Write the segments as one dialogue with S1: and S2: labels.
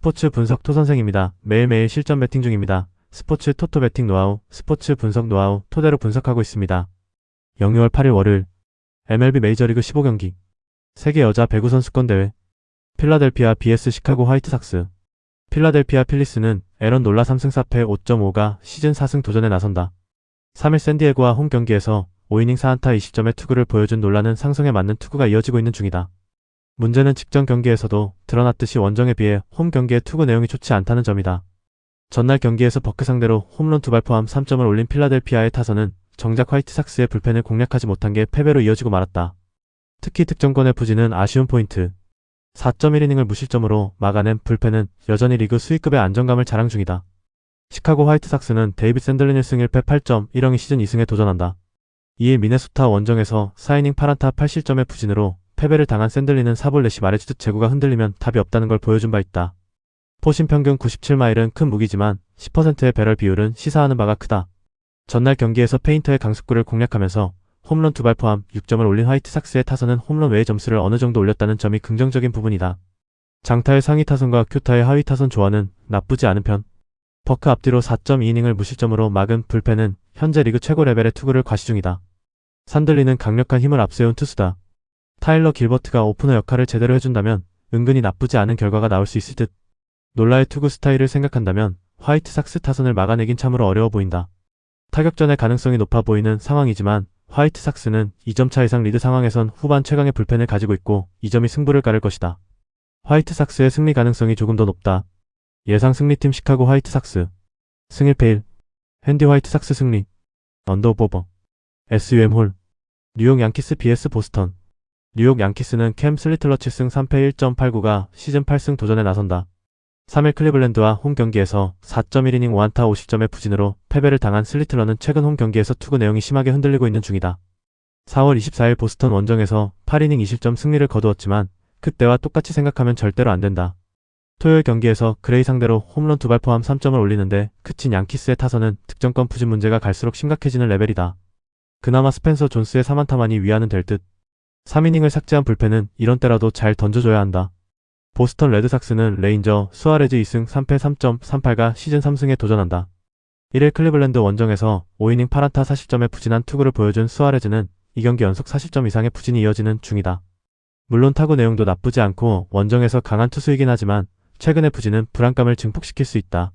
S1: 스포츠 분석 토선생입니다. 매일매일 실전 배팅 중입니다. 스포츠 토토 배팅 노하우, 스포츠 분석 노하우 토대로 분석하고 있습니다. 영유월 8일 월요일 MLB 메이저리그 15경기 세계 여자 배구 선수권 대회 필라델피아 vs 시카고 화이트삭스. 필라델피아 필리스는 에런 놀라 3승 4패 5.5가 시즌 4승 도전에 나선다. 3일 샌디에고와 홈 경기에서 5이닝 4안타 20점의 투구를 보여준 놀라는 상승에 맞는 투구가 이어지고 있는 중이다. 문제는 직전 경기에서도 드러났듯이 원정에 비해 홈 경기의 투구 내용이 좋지 않다는 점이다. 전날 경기에서 버크 상대로 홈런 2발 포함 3점을 올린 필라델피아의 타선은 정작 화이트삭스의 불펜을 공략하지 못한 게 패배로 이어지고 말았다. 특히 득점권의 부진은 아쉬운 포인트. 4.1이닝을 무실점으로 막아낸 불펜은 여전히 리그 수위급의 안정감을 자랑 중이다. 시카고 화이트삭스는 데이빗 샌들린 1승 1패 8.1영이 시즌 2승에 도전한다. 2일 미네소타 원정에서 4이닝 8안타 8실점의 부진으로 패배를 당한 샌들린은 4볼 넷이 말해주듯 제구가 흔들리면 답이 없다는 걸 보여준 바 있다. 포심 평균 97마일은 큰 무기지만 10%의 배럴 비율은 시사하는 바가 크다. 전날 경기에서 페인터의 강습구를 공략하면서 홈런 2발 포함 6점을 올린 화이트삭스의 타선은 홈런 외의 점수를 어느 정도 올렸다는 점이 긍정적인 부분이다. 장타의 상위 타선과 큐타의 하위 타선 조화는 나쁘지 않은 편. 버크 앞뒤로 4.2이닝을 무실점으로 막은 불펜은 현재 리그 최고 레벨의 투구를 과시 중이다. 산들리는 강력한 힘을 앞세운 투수다. 타일러 길버트가 오프너 역할을 제대로 해준다면 은근히 나쁘지 않은 결과가 나올 수 있을 듯. 놀라의 투구 스타일을 생각한다면 화이트삭스 타선을 막아내긴 참으로 어려워 보인다. 타격전의 가능성이 높아 보이는 상황이지만 화이트삭스는 2점차 이상 리드 상황에선 후반 최강의 불펜을 가지고 있고 이 점이 승부를 가를 것이다. 화이트삭스의 승리 가능성이 조금 더 높다. 예상 승리팀 시카고 화이트삭스 승 1패 1 핸디 화이트삭스 승리 언더오버 SUM 홀 뉴욕 양키스 vs 보스턴. 뉴욕 양키스는 캠 슬리틀러 7승 3패 1.89가 시즌 8승 도전에 나선다. 3일 클리블랜드와 홈 경기에서 4.1이닝 5안타 50점의 부진으로 패배를 당한 슬리틀러는 최근 홈 경기에서 투구 내용이 심하게 흔들리고 있는 중이다. 4월 24일 보스턴 원정에서 8이닝 2실점 승리를 거두었지만 그때와 똑같이 생각하면 절대로 안된다. 토요일 경기에서 그레이 상대로 홈런 2발 포함 3점을 올리는데 그친 양키스의 타선은 득점권 부진 문제가 갈수록 심각해지는 레벨이다. 그나마 스펜서 존스의 3안타만이 위안은 될 듯. 3이닝을 삭제한 불펜은 이런 때라도 잘 던져줘야 한다. 보스턴 레드삭스는 레인저 수아레즈 2승 3패 3.38가 시즌 3승에 도전한다. 1일 클리블랜드 원정에서 5이닝 8안타 40점의 부진한 투구를 보여준 수아레즈는 2경기 연속 40점 이상의 부진이 이어지는 중이다. 물론 타구 내용도 나쁘지 않고 원정에서 강한 투수이긴 하지만 최근의 부진은 불안감을 증폭시킬 수 있다.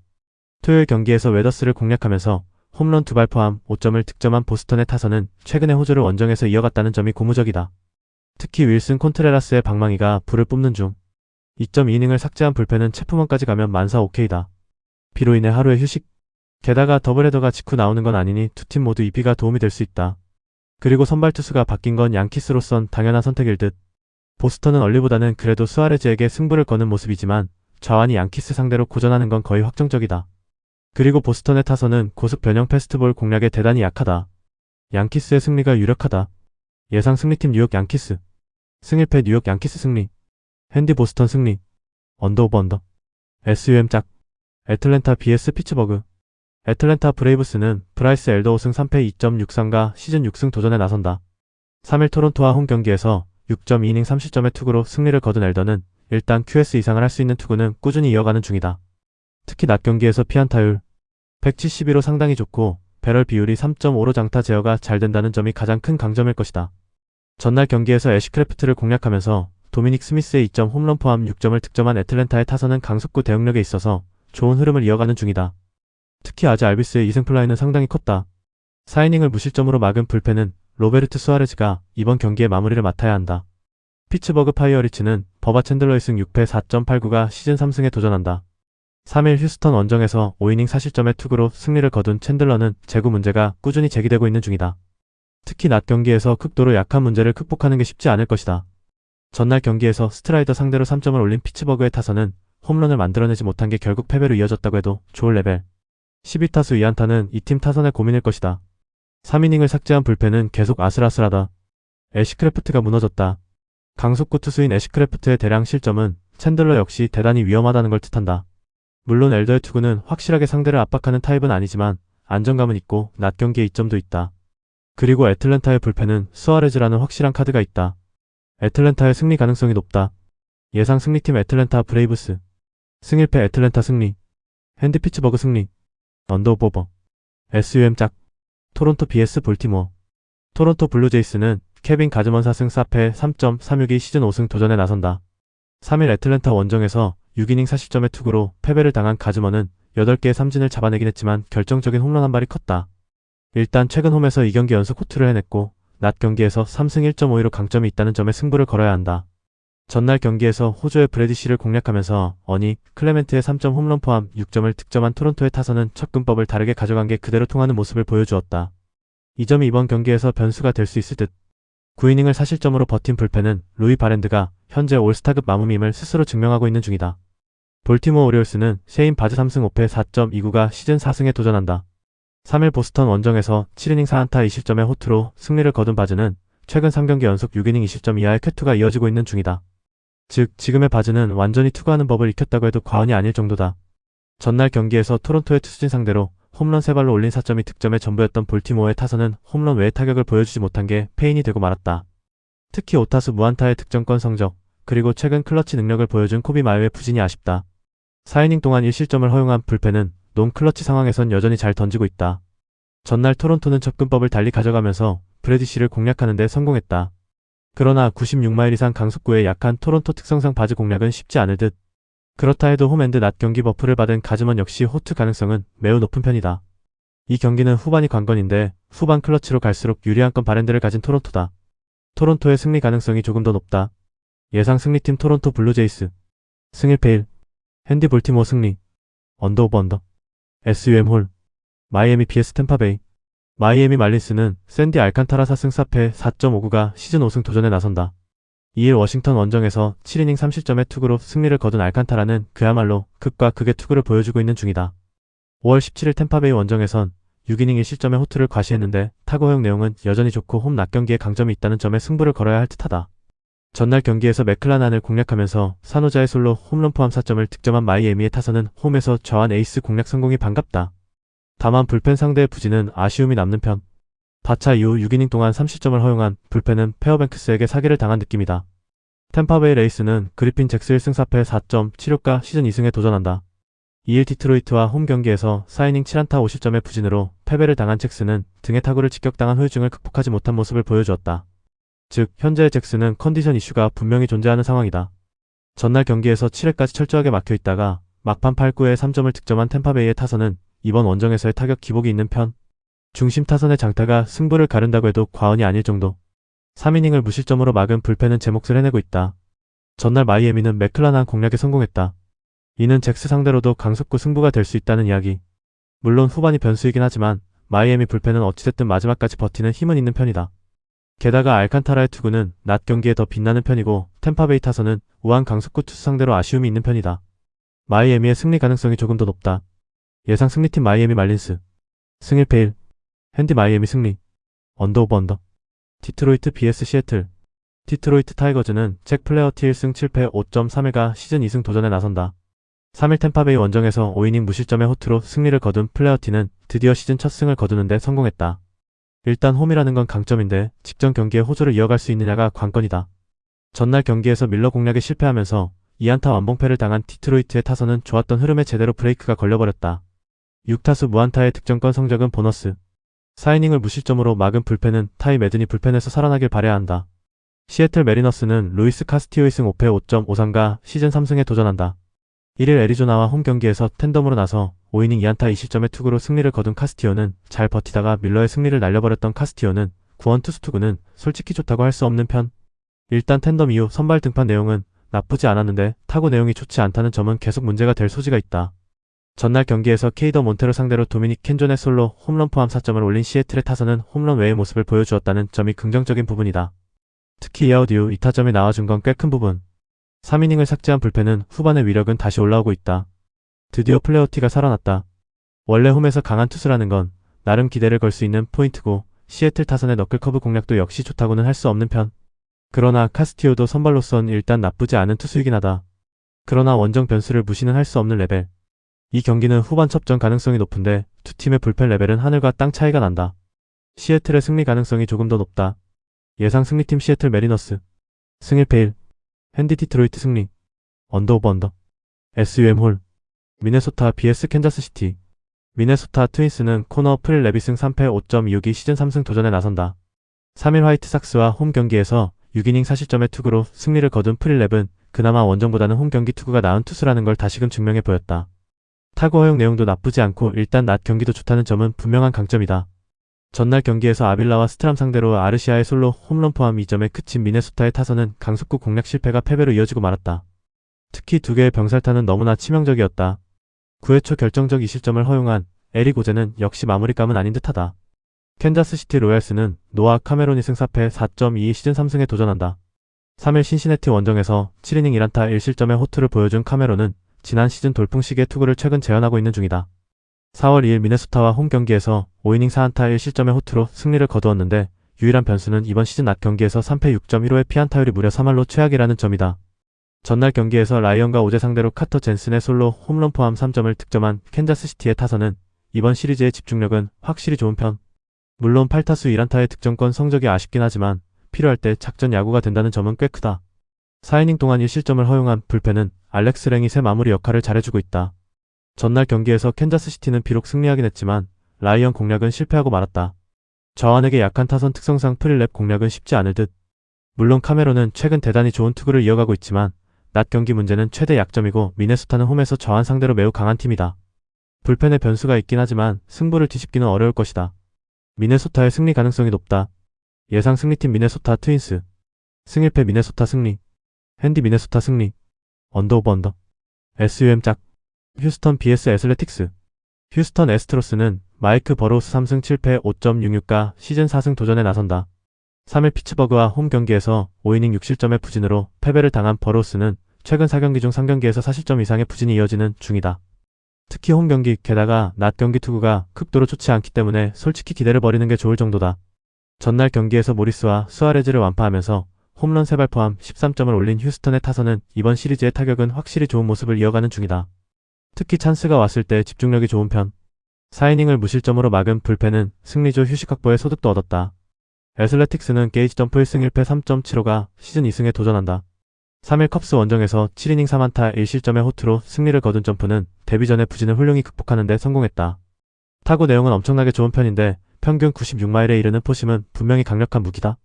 S1: 토요일 경기에서 웨더스를 공략하면서 홈런 2발 포함 5점을 득점한 보스턴의 타선은 최근의 호조를 원정에서 이어갔다는 점이 고무적이다. 특히 윌슨 콘트레라스의 방망이가 불을 뿜는 중. 2.2이닝을 삭제한 불펜은 체프먼까지 가면 만사 오케이다. 비로 인해 하루의 휴식. 게다가 더블헤더가 직후 나오는 건 아니니 두 팀 모두 EP가 도움이 될 수 있다. 그리고 선발 투수가 바뀐 건 양키스로선 당연한 선택일 듯. 보스턴은 얼리보다는 그래도 수아레즈에게 승부를 거는 모습이지만 좌완이 양키스 상대로 고전하는 건 거의 확정적이다. 그리고 보스턴의 타선은 고속 변형 패스트볼 공략에 대단히 약하다. 양키스의 승리가 유력하다. 예상 승리팀 뉴욕 양키스 승 1패 뉴욕 양키스 승리 핸디 보스턴 승리 언더오버 언더 SUM 짝 애틀랜타 vs 피츠버그. 애틀랜타 브레이브스는 브라이스 엘더 5승 3패 2.63가 시즌 6승 도전에 나선다. 3일 토론토와 홈 경기에서 6.2이닝 30점의 투구로 승리를 거둔 엘더는 일단 QS 이상을 할 수 있는 투구는 꾸준히 이어가는 중이다. 특히 낮 경기에서 피안타율 172로 상당히 좋고 배럴 비율이 3.5로 장타 제어가 잘 된다는 점이 가장 큰 강점일 것이다. 전날 경기에서 애쉬크래프트를 공략하면서 도미닉 스미스의 2점 홈런 포함 6점을 득점한 애틀랜타의 타선은 강속구 대응력에 있어서 좋은 흐름을 이어가는 중이다. 특히 아즈 알비스의 2승 플라이는 상당히 컸다. 4이닝을 무실점으로 막은 불펜은 로베르트 수아레즈가 이번 경기의 마무리를 맡아야 한다. 피츠버그 파이어리츠는 버바 챈들러 2승 6패 4.89가 시즌 3승에 도전한다. 3일 휴스턴 원정에서 5이닝 4실점의 투구로 승리를 거둔 챈들러는 제구 문제가 꾸준히 제기되고 있는 중이다. 특히 낮 경기에서 극도로 약한 문제를 극복하는 게 쉽지 않을 것이다. 전날 경기에서 스트라이더 상대로 3점을 올린 피츠버그의 타선은 홈런을 만들어내지 못한 게 결국 패배로 이어졌다고 해도 좋을 레벨. 12타수 2안타는 이 팀 타선의 고민일 것이다. 3이닝을 삭제한 불펜은 계속 아슬아슬하다. 애쉬크래프트가 무너졌다. 강속구 투수인 애쉬크래프트의 대량 실점은 챈들러 역시 대단히 위험하다는 걸 뜻한다. 물론 엘더의 투구는 확실하게 상대를 압박하는 타입은 아니지만 안정감은 있고 낮 경기에 이점도 있다. 그리고 애틀랜타의 불펜은 수아레즈라는 확실한 카드가 있다. 애틀랜타의 승리 가능성이 높다. 예상 승리팀 애틀랜타 브레이브스 승 1패 애틀랜타 승리. 핸디 피츠버그 승리. 언더오버. SUM 짝. 토론토 vs 볼티모어. 토론토 블루제이스는 케빈 가즈먼 4승 4패 3.362 시즌 5승 도전에 나선다. 3일 애틀랜타 원정에서 6이닝 40점의 투구로 패배를 당한 가즈먼은 8개의 삼진을 잡아내긴 했지만 결정적인 홈런 한 발이 컸다. 일단 최근 홈에서 2경기 연속 호투를 해냈고 낮 경기에서 3승 1.52로 강점이 있다는 점에 승부를 걸어야 한다. 전날 경기에서 호주의 브래디시를 공략하면서 어니, 클레멘트의 3점 홈런 포함 6점을 득점한 토론토의 타선은 접근법을 다르게 가져간 게 그대로 통하는 모습을 보여주었다. 이 점이 이번 경기에서 변수가 될 수 있을 듯. 9이닝을 사실점으로 버틴 불펜은 루이 바랜드가 현재 올스타급 마무임을 스스로 증명하고 있는 중이다. 볼티모어 오리올스는 셰인 바즈 3승 5패 4.29가 시즌 4승에 도전한다. 3일 보스턴 원정에서 7이닝 4안타 2실점의 호투로 승리를 거둔 바즈는 최근 3경기 연속 6이닝 20점 이하의 쾌투가 이어지고 있는 중이다. 즉 지금의 바즈는 완전히 투구하는 법을 익혔다고 해도 과언이 아닐 정도다. 전날 경기에서 토론토의 투수진 상대로 홈런 3발로 올린 4점이 득점의 전부였던 볼티모어의 타선은 홈런 외의 타격을 보여주지 못한 게 패인이 되고 말았다. 특히 5타수 무안타의 득점권 성적, 그리고 최근 클러치 능력을 보여준 코비 마요의 부진이 아쉽다. 4이닝 동안 1실점을 허용한 불펜은 논 클러치 상황에선 여전히 잘 던지고 있다. 전날 토론토는 접근법을 달리 가져가면서 브래디시를 공략하는 데 성공했다. 그러나 96마일 이상 강속구에 약한 토론토 특성상 바즈 공략은 쉽지 않을 듯. 그렇다 해도 홈앤드 낮 경기 버프를 받은 가즈먼 역시 호투 가능성은 매우 높은 편이다. 이 경기는 후반이 관건인데 후반 클러치로 갈수록 유리한 건 바랜드를 가진 토론토다. 토론토의 승리 가능성이 조금 더 높다. 예상 승리팀 토론토 블루제이스. 승 1패 1. 핸디 볼티모어 승리. 언더오버 언더. SUM 홀. 마이애미 vs 템파베이. 마이애미 말린스는 샌디 알칸타라 4승 4패 4.59가 시즌 5승 도전에 나선다. 2일 워싱턴 원정에서 7이닝 3실점의 투구로 승리를 거둔 알칸타라는 그야말로 극과 극의 투구를 보여주고 있는 중이다. 5월 17일 템파베이 원정에선 6이닝 1실점의 호투를 과시했는데 타구 허용 내용은 여전히 좋고 홈 낮 경기에 강점이 있다는 점에 승부를 걸어야 할 듯하다. 전날 경기에서 맥클라난을 공략하면서 산호자의 솔로 홈런 포함 4점을 득점한 마이애미의 타선은 홈에서 좌완 에이스 공략 성공이 반갑다. 다만 불펜 상대의 부진은 아쉬움이 남는 편. 다차 이후 6이닝 동안 3실점을 허용한 불펜은 페어뱅크스에게 사기를 당한 느낌이다. 템파베이 레이스는 그리핀 잭스 1승 4패 4.76가 시즌 2승에 도전한다. 2일 디트로이트와 홈 경기에서 4이닝 7안타 50점의 부진으로 패배를 당한 잭스는 등의 타구를 직격당한 후유증을 극복하지 못한 모습을 보여주었다. 즉 현재의 잭스는 컨디션 이슈가 분명히 존재하는 상황이다. 전날 경기에서 7회까지 철저하게 막혀있다가 막판 8구에 3점을 득점한 템파베이의 타선은 이번 원정에서의 타격 기복이 있는 편. 중심 타선의 장타가 승부를 가른다고 해도 과언이 아닐 정도. 3이닝을 무실점으로 막은 불펜은 제 몫을 해내고 있다. 전날 마이애미는 맥클라난 공략에 성공했다. 이는 잭스 상대로도 강속구 승부가 될 수 있다는 이야기. 물론 후반이 변수이긴 하지만 마이애미 불펜은 어찌됐든 마지막까지 버티는 힘은 있는 편이다. 게다가 알칸타라의 투구는 낮 경기에 더 빛나는 편이고 템파베이 타선은 우한 강속구 투수 상대로 아쉬움이 있는 편이다. 마이애미의 승리 가능성이 조금 더 높다. 예상 승리팀 마이애미 말린스. 승 1패 1. 핸디 마이애미 승리. 언더오버 언더. 디트로이트 vs 시애틀. 디트로이트 타이거즈는 잭 플레어티 1승 7패 5.31가 시즌 2승 도전에 나선다. 3일 템파베이 원정에서 5이닝 무실점의 호투로 승리를 거둔 플레어티는 드디어 시즌 첫 승을 거두는데 성공했다. 일단 홈이라는 건 강점인데 직전 경기에 호조를 이어갈 수 있느냐가 관건이다. 전날 경기에서 밀러 공략에 실패하면서 2안타 완봉패를 당한 디트로이트의 타선은 좋았던 흐름에 제대로 브레이크가 걸려버렸다. 6타수 무안타의 득점권 성적은 보너스. 4이닝을 무실점으로 막은 불펜은 타이 매든이 불펜에서 살아나길 바라야 한다. 시애틀 메리너스는 루이스 카스티오 2승 5패 5.53가 시즌 3승에 도전한다. 1일 애리조나와 홈 경기에서 텐덤으로 나서 5이닝 2안타 2실점의 투구로 승리를 거둔 카스티오는 잘 버티다가 밀러의 승리를 날려버렸던 카스티오는 구원 투수 투구는 솔직히 좋다고 할 수 없는 편. 일단 텐덤 이후 선발 등판 내용은 나쁘지 않았는데 타구 내용이 좋지 않다는 점은 계속 문제가 될 소지가 있다. 전날 경기에서 케이더 몬테로 상대로 도미닉 켄존의 솔로 홈런 포함 4점을 올린 시애틀의 타선은 홈런 외의 모습을 보여주었다는 점이 긍정적인 부분이다. 특히 이아웃 이후 2타점이 나와준 건 꽤 큰 부분. 3이닝을 삭제한 불펜은 후반의 위력은 다시 올라오고 있다. 드디어 플레어티가 살아났다. 원래 홈에서 강한 투수라는 건 나름 기대를 걸 수 있는 포인트고 시애틀 타선의 너클커브 공략도 역시 좋다고는 할 수 없는 편. 그러나 카스티오도 선발로선 일단 나쁘지 않은 투수이긴 하다. 그러나 원정 변수를 무시는 할 수 없는 레벨. 이 경기는 후반 첩전 가능성이 높은데 두 팀의 불펜 레벨은 하늘과 땅 차이가 난다. 시애틀의 승리 가능성이 조금 더 높다. 예상 승리팀 시애틀 메리너스. 승 1패 1. 핸디 디트로이트 승리. 언더오버 언더. SUM 홀. 미네소타 vs 캔자스시티. 미네소타 트윈스는 코너 프릴 레비승 3패 5.26이 시즌 3승 도전에 나선다. 3일 화이트삭스와 홈 경기에서 6이닝 4실점의 투구로 승리를 거둔 프릴 랩은 그나마 원정보다는 홈 경기 투구가 나은 투수라는 걸 다시금 증명해 보였다. 타구 허용 내용도 나쁘지 않고 일단 낮 경기도 좋다는 점은 분명한 강점이다. 전날 경기에서 아빌라와 스트람 상대로 아르시아의 솔로 홈런 포함 2점에 그친 미네소타의 타선은 강속구 공략 실패가 패배로 이어지고 말았다. 특히 두 개의 병살타는 너무나 치명적이었다. 9회 초 결정적 2실점을 허용한 에릭 오제는 역시 마무리감은 아닌 듯하다. 캔자스시티 로얄스는 노아 카메론이 승 4패 4.22 시즌 3승에 도전한다. 3일 신시내티 원정에서 7이닝 1안타 1실점의 호투를 보여준 카메론은 지난 시즌 돌풍 시기의 투구를 최근 재현하고 있는 중이다. 4월 2일 미네소타와 홈 경기에서 5이닝 4안타 1실점의 호투로 승리를 거두었는데 유일한 변수는 이번 시즌 낮 경기에서 3패 6.15의 피안타율이 무려 3할로 최악이라는 점이다. 전날 경기에서 라이언과 오제 상대로 카터 젠슨의 솔로 홈런 포함 3점을 득점한 캔자스시티의 타선은 이번 시리즈의 집중력은 확실히 좋은 편. 물론 8타수 1안타의 득점권 성적이 아쉽긴 하지만 필요할 때 작전 야구가 된다는 점은 꽤 크다. 4이닝 동안 1실점을 허용한 불펜은 알렉스 랭잇의 마무리 역할을 잘해주고 있다. 전날 경기에서 캔자스시티는 비록 승리하긴 했지만 라이언 공략은 실패하고 말았다. 저완에게 약한 타선 특성상 프릴랩 공략은 쉽지 않을 듯. 물론 카메론은 최근 대단히 좋은 투구를 이어가고 있지만 낮 경기 문제는 최대 약점이고 미네소타는 홈에서 저완 상대로 매우 강한 팀이다. 불펜에 변수가 있긴 하지만 승부를 뒤집기는 어려울 것이다. 미네소타의 승리 가능성이 높다. 예상 승리팀 미네소타 트윈스. 승 1패 미네소타 승리. 핸디 미네소타 승리. 언더 오버 언더. SUM 짝. 휴스턴 vs 애슬레틱스. 휴스턴 애스트로스는 마이크 버로우스 3승 7패 5.66가 시즌 4승 도전에 나선다. 3일 피츠버그와 홈 경기에서 5이닝 6실점의 부진으로 패배를 당한 버로우스는 최근 4경기 중 3경기에서 4실점 이상의 부진이 이어지는 중이다. 특히 홈 경기 게다가 낮 경기 투구가 극도로 좋지 않기 때문에 솔직히 기대를 버리는 게 좋을 정도다. 전날 경기에서 모리스와 수아레즈를 완파하면서 홈런 3발 포함 13점을 올린 휴스턴의 타선은 이번 시리즈의 타격은 확실히 좋은 모습을 이어가는 중이다. 특히 찬스가 왔을 때 집중력이 좋은 편. 4이닝을 무실점으로 막은 불펜은 승리조 휴식 확보에 소득도 얻었다. 애슬레틱스는 게이지 점프 1승 1패 3.75가 시즌 2승에 도전한다. 3일 컵스 원정에서 7이닝 3안타 1실점의 호투로 승리를 거둔 점프는 데뷔 전의 부진을 훌륭히 극복하는 데 성공했다. 타구 내용은 엄청나게 좋은 편인데 평균 96마일에 이르는 포심은 분명히 강력한 무기다.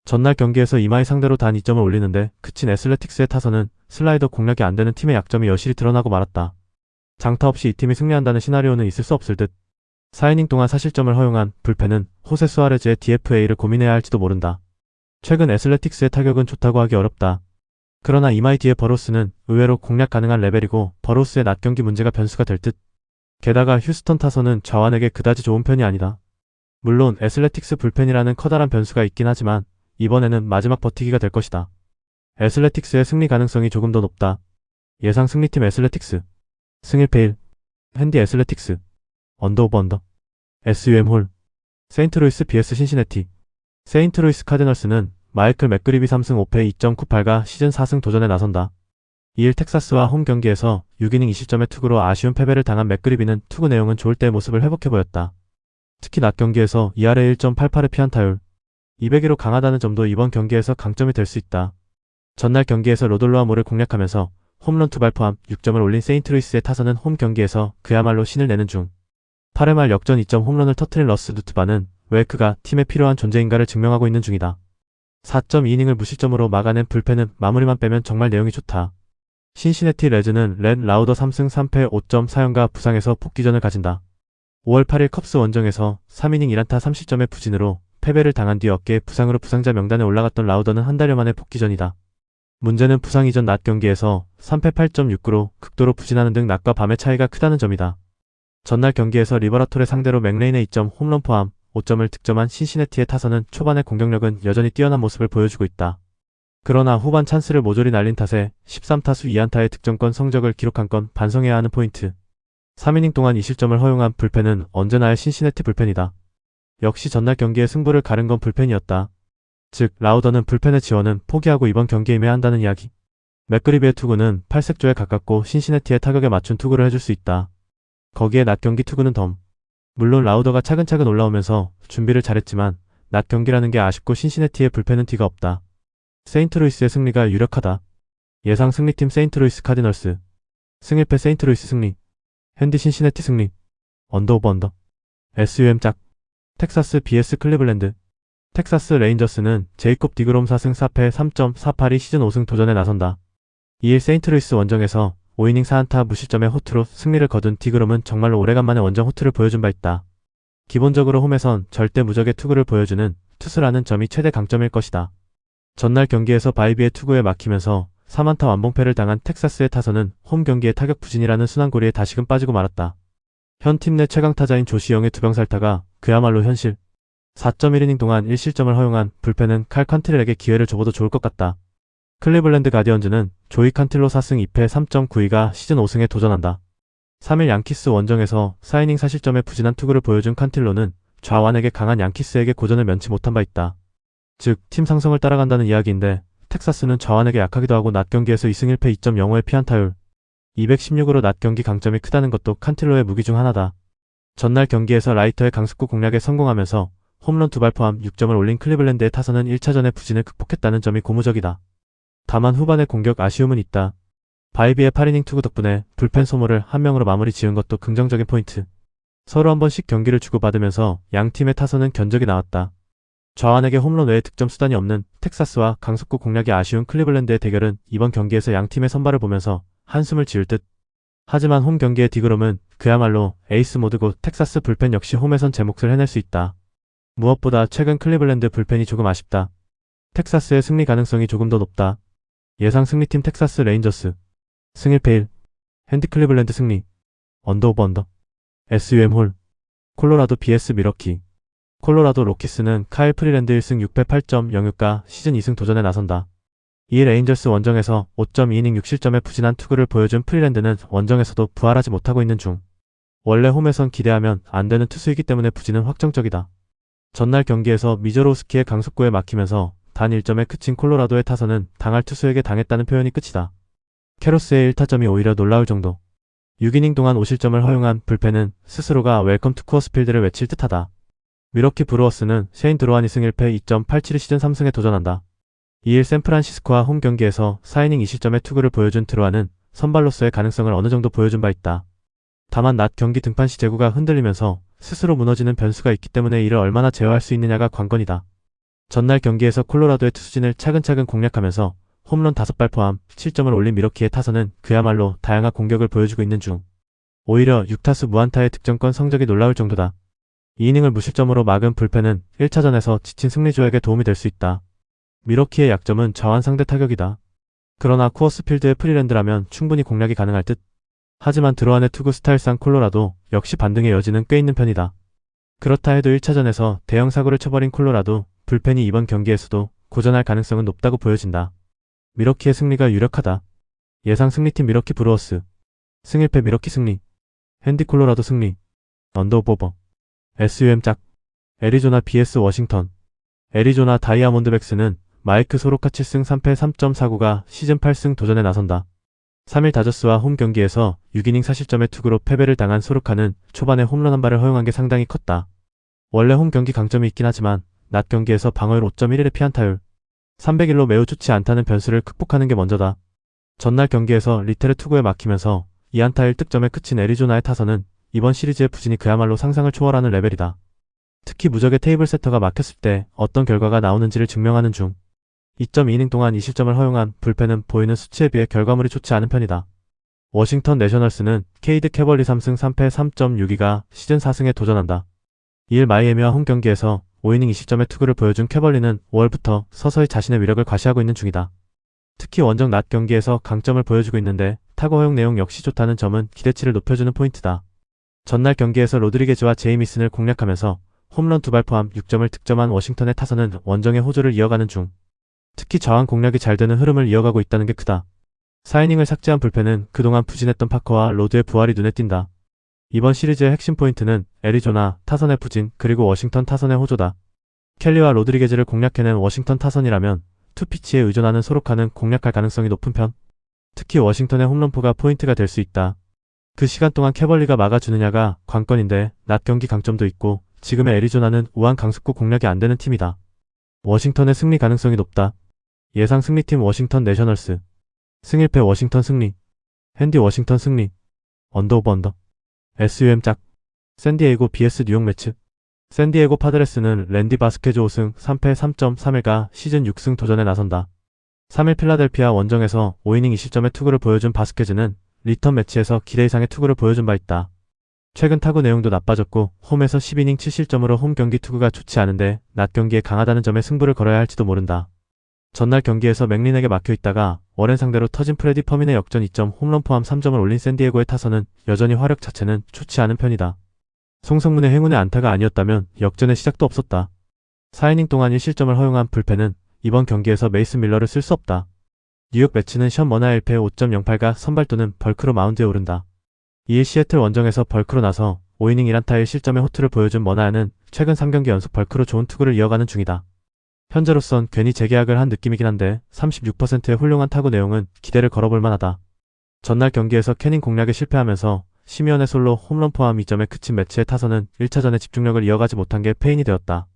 S1: 전날 경기에서 이마이 상대로 단 2점을 올리는데 그친 애슬레틱스의 타선은 슬라이더 공략이 안되는 팀의 약점이 여실히 드러나고 말았다. 장타 없이 이 팀이 승리한다는 시나리오는 있을 수 없을 듯. 4이닝 동안 4실점을 허용한 불펜은 호세 수아레즈의 DFA를 고민해야 할지도 모른다. 최근 애슬레틱스의 타격은 좋다고 하기 어렵다. 그러나 이마이 뒤에 버로스는 의외로 공략 가능한 레벨이고 버로스의 낮 경기 문제가 변수가 될 듯. 게다가 휴스턴 타선은 좌완에게 그다지 좋은 편이 아니다. 물론 애슬레틱스 불펜이라는 커다란 변수가 있긴 하지만 이번에는 마지막 버티기가 될 것이다. 애슬레틱스의 승리 가능성이 조금 더 높다. 예상 승리팀 애슬레틱스. 승 1패 1. 핸디 애슬레틱스. 언더 오버 언더. SUM 홀. 세인트루이스 vs 신시내티. 세인트루이스 카디널스는 마이클 맥그리비 3승 5패 2.98가 시즌 4승 도전에 나선다. 2일 텍사스와 홈 경기에서 6이닝 2실점의 투구로 아쉬운 패배를 당한 맥그리비는 투구 내용은 좋을 때의 모습을 회복해 보였다. 특히 낮 경기에서 2할에 1.88의 피안타율. 200이로 강하다는 점도 이번 경기에서 강점이 될 수 있다. 전날 경기에서 로돌로와 모를 공략하면서 홈런 2발 포함 6점을 올린 세인트루이스의 타선은 홈 경기에서 그야말로 신을 내는 중. 8회 말 역전 2점 홈런을 터트린 러스 루트바는 왜 그가 팀에 필요한 존재인가를 증명하고 있는 중이다. 4.2이닝을 무실점으로 막아낸 불펜은 마무리만 빼면 정말 내용이 좋다. 신시내티 레즈는 렌 라우더 3승 3패 5.4연가 부상에서 복귀전을 가진다. 5월 8일 컵스 원정에서 3이닝 1안타 3실점의 부진으로 패배를 당한 뒤 어깨에 부상으로 부상자 명단에 올라갔던 라우더는 한 달여 만에 복귀전이다. 문제는 부상 이전 낮 경기에서 3패 8.69로 극도로 부진하는 등 낮과 밤의 차이가 크다는 점이다. 전날 경기에서 리버라톨의 상대로 맥레인의 2점 홈런 포함 5점을 득점한 신시내티의 타선은 초반의 공격력은 여전히 뛰어난 모습을 보여주고 있다. 그러나 후반 찬스를 모조리 날린 탓에 13타수 2안타의 득점권 성적을 기록한 건 반성해야 하는 포인트. 3이닝 동안 2실점을 허용한 불펜은 언제나의 신시내티 불펜이다. 역시 전날 경기의 승부를 가른 건 불펜이었다. 즉 라우더는 불펜의 지원은 포기하고 이번 경기에 임해야 한다는 이야기. 맥그리비의 투구는 팔색조에 가깝고 신시내티의 타격에 맞춘 투구를 해줄 수 있다. 거기에 낮 경기 투구는 덤. 물론 라우더가 차근차근 올라오면서 준비를 잘했지만 낮 경기라는 게 아쉽고 신시내티의 불펜은 뒤가 없다. 세인트루이스의 승리가 유력하다. 예상 승리팀 세인트루이스 카디널스. 승 1패 세인트루이스 승리. 핸디 신시내티 승리. 언더 오버 언더. SUM 짝. 텍사스 vs 클리블랜드. 텍사스 레인저스는 제이콥 디그롬 4승 4패 3.482 시즌 5승 도전에 나선다. 2일 세인트루이스 원정에서 5이닝 4안타 무실점의 호투로 승리를 거둔 디그롬은 정말로 오래간만에 원정 호투를 보여준 바 있다. 기본적으로 홈에선 절대 무적의 투구를 보여주는 투수라는 점이 최대 강점일 것이다. 전날 경기에서 바이비의 투구에 막히면서 3안타 완봉패를 당한 텍사스의 타선은 홈 경기의 타격 부진이라는 순환고리에 다시금 빠지고 말았다. 현 팀 내 최강 타자인 조시 영의 투병살타가 그야말로 현실. 4.1이닝 동안 1실점을 허용한 불펜은 칼 칸트렐에게 기회를 줘봐도 좋을 것 같다. 클리블랜드 가디언즈는 조이 칸틸로 4승 2패 3.92가 시즌 5승에 도전한다. 3일 양키스 원정에서 4이닝 4실점의 부진한 투구를 보여준 칸틸로는 좌완에게 강한 양키스에게 고전을 면치 못한 바 있다. 즉, 팀 상성을 따라간다는 이야기인데 텍사스는 좌완에게 약하기도 하고 낮 경기에서 2승 1패 2.05의 피안타율 216으로 낮 경기 강점이 크다는 것도 칸틸로의 무기 중 하나다. 전날 경기에서 라이터의 강습구 공략에 성공하면서 홈런 2발 포함 6점을 올린 클리블랜드의 타선은 1차전의 부진을 극복했다는 점이 고무적이다. 다만 후반의 공격 아쉬움은 있다. 바이비의 8이닝 투구 덕분에 불펜 소모를 한 명으로 마무리 지은 것도 긍정적인 포인트. 서로 한 번씩 경기를 주고받으면서 양 팀의 타선은 견적이 나왔다. 좌완에게 홈런 외에 득점 수단이 없는 텍사스와 강속구 공략이 아쉬운 클리블랜드의 대결은 이번 경기에서 양 팀의 선발을 보면서 한숨을 지을 듯. 하지만 홈 경기의 디그롬은 그야말로 에이스 모드고 텍사스 불펜 역시 홈에선 제 몫을 해낼 수 있다. 무엇보다 최근 클리블랜드 불펜이 조금 아쉽다. 텍사스의 승리 가능성이 조금 더 높다. 예상 승리팀 텍사스 레인저스. 승 1패 1. 핸디 클리블랜드 승리. 언더 오버 언더. SUM 홀. 콜로라도 vs 미러키. 콜로라도 로키스는 카일 프리랜드 1승 6패 8.06가 시즌 2승 도전에 나선다. 2일 레인저스 원정에서 5.2이닝 6실점의 부진한 투구를 보여준 프리랜드는 원정에서도 부활하지 못하고 있는 중. 원래 홈에선 기대하면 안 되는 투수이기 때문에 부진은 확정적이다. 전날 경기에서 미저로우스키의 강속구에 막히면서 단 1점에 그친 콜로라도의 타선은 당할 투수에게 당했다는 표현이 끝이다. 캐로스의 1타점이 오히려 놀라울 정도. 6이닝 동안 5실점을 허용한 불펜은 스스로가 웰컴 투 쿠어스필드를 외칠 듯하다. 미러키 브루어스는 셰인 드로한 2승 1패 2.87 시즌 3승에 도전한다. 2일 샌프란시스코와 홈 경기에서 4이닝 2실점의 투구를 보여준 드로한은 선발로서의 가능성을 어느 정도 보여준 바 있다. 다만 낮 경기 등판 시 제구가 흔들리면서 스스로 무너지는 변수가 있기 때문에 이를 얼마나 제어할 수 있느냐가 관건이다. 전날 경기에서 콜로라도의 투수진을 차근차근 공략하면서 홈런 5발 포함 7점을 올린 미러키의 타선은 그야말로 다양한 공격을 보여주고 있는 중. 오히려 6타수 무안타의 득점권 성적이 놀라울 정도다. 2이닝을 무실점으로 막은 불펜은 1차전에서 지친 승리조에게 도움이 될 수 있다. 미러키의 약점은 좌완 상대 타격이다. 그러나 쿠어스필드의 프리랜드라면 충분히 공략이 가능할 듯. 하지만 드로안의 투구 스타일상 콜로라도 역시 반등의 여지는 꽤 있는 편이다. 그렇다 해도 1차전에서 대형 사고를 쳐버린 콜로라도 불펜이 이번 경기에서도 고전할 가능성은 높다고 보여진다. 미러키의 승리가 유력하다. 예상 승리팀 미러키 브루어스. 승 1패 미러키 승리. 핸디 콜로라도 승리. 언더 오버. SUM 짝. 애리조나 vs 워싱턴. 애리조나 다이아몬드백스는 마이크 소로카 7승 3패 3.49가 시즌 8승 도전에 나선다. 3일 다저스와 홈 경기에서 6이닝 4실점의 투구로 패배를 당한 소로카는 초반에 홈런 한 발을 허용한 게 상당히 컸다. 원래 홈 경기 강점이 있긴 하지만 낮 경기에서 방어율 5.11의 피안타율 301로 매우 좋지 않다는 변수를 극복하는 게 먼저다. 전날 경기에서 리텔의 투구에 막히면서 2안타 1득점에 그친 애리조나의 타선은 이번 시리즈의 부진이 그야말로 상상을 초월하는 레벨이다. 특히 무적의 테이블 세터가 막혔을 때 어떤 결과가 나오는지를 증명하는 중. 2.2이닝 동안 2실점을 허용한 불펜은 보이는 수치에 비해 결과물이 좋지 않은 편이다. 워싱턴 내셔널스는 케이드 캐벌리 3승 3패 3.62가 시즌 4승에 도전한다. 2일 마이애미와 홈 경기에서 5이닝 2실점의 투구를 보여준 캐벌리는 5월부터 서서히 자신의 위력을 과시하고 있는 중이다. 특히 원정 낮 경기에서 강점을 보여주고 있는데 타구 허용 내용 역시 좋다는 점은 기대치를 높여주는 포인트다. 전날 경기에서 로드리게즈와 제이미슨을 공략하면서 홈런 2발 포함 6점을 득점한 워싱턴의 타선은 원정의 호조를 이어가는 중. 특히 좌완 공략이 잘 되는 흐름을 이어가고 있다는 게 크다. 4이닝을 삭제한 불펜은 그동안 부진했던 파커와 로드의 부활이 눈에 띈다. 이번 시리즈의 핵심 포인트는 애리조나 타선의 부진 그리고 워싱턴 타선의 호조다. 켈리와 로드리게즈를 공략해낸 워싱턴 타선이라면 투피치에 의존하는 소로카는 공략할 가능성이 높은 편. 특히 워싱턴의 홈런포가 포인트가 될 수 있다. 그 시간 동안 캐벌리가 막아주느냐가 관건인데 낮 경기 강점도 있고 지금의 애리조나는 우한 강습구 공략이 안 되는 팀이다. 워싱턴의 승리 가능성이 높다. 예상 승리팀 워싱턴 내셔널스. 승 1패 워싱턴 승리. 핸디 워싱턴 승리. 언더 오브 언더. SUM 짝. 샌디에이고 vs 뉴욕 매치. 샌디에이고 파드레스는 랜디 바스케즈 5승 3패 3.31가 시즌 6승 도전에 나선다. 3일 필라델피아 원정에서 5이닝 20점의 투구를 보여준 바스케즈는 리턴 매치에서 기대 이상의 투구를 보여준 바 있다. 최근 타구 내용도 나빠졌고 홈에서 10이닝 7실점으로 홈 경기 투구가 좋지 않은데 낮 경기에 강하다는 점에 승부를 걸어야 할지도 모른다. 전날 경기에서 맥린에게 막혀있다가 워렌 상대로 터진 프레디 퍼민의 역전 2점 홈런 포함 3점을 올린 샌디에고의 타선은 여전히 화력 자체는 좋지 않은 편이다. 송성문의 행운의 안타가 아니었다면 역전의 시작도 없었다. 4이닝 동안 1실점을 허용한 불펜은 이번 경기에서 메이슨 밀러를 쓸 수 없다. 뉴욕 매치는 션 머나의 1패 5.08가 선발도는 벌크로 마운드에 오른다. 이에 시애틀 원정에서 벌크로 나서 5이닝 1안타 1실점의 호투를 보여준 머나야는 최근 3경기 연속 벌크로 좋은 투구를 이어가는 중이다. 현재로선 괜히 재계약을 한 느낌이긴 한데 36%의 훌륭한 타구 내용은 기대를 걸어볼 만하다. 전날 경기에서 캐닝 공략에 실패하면서 시미언의 솔로 홈런 포함 2점에 그친 매치의 타선은 1차전에 집중력을 이어가지 못한 게 패인이 되었다.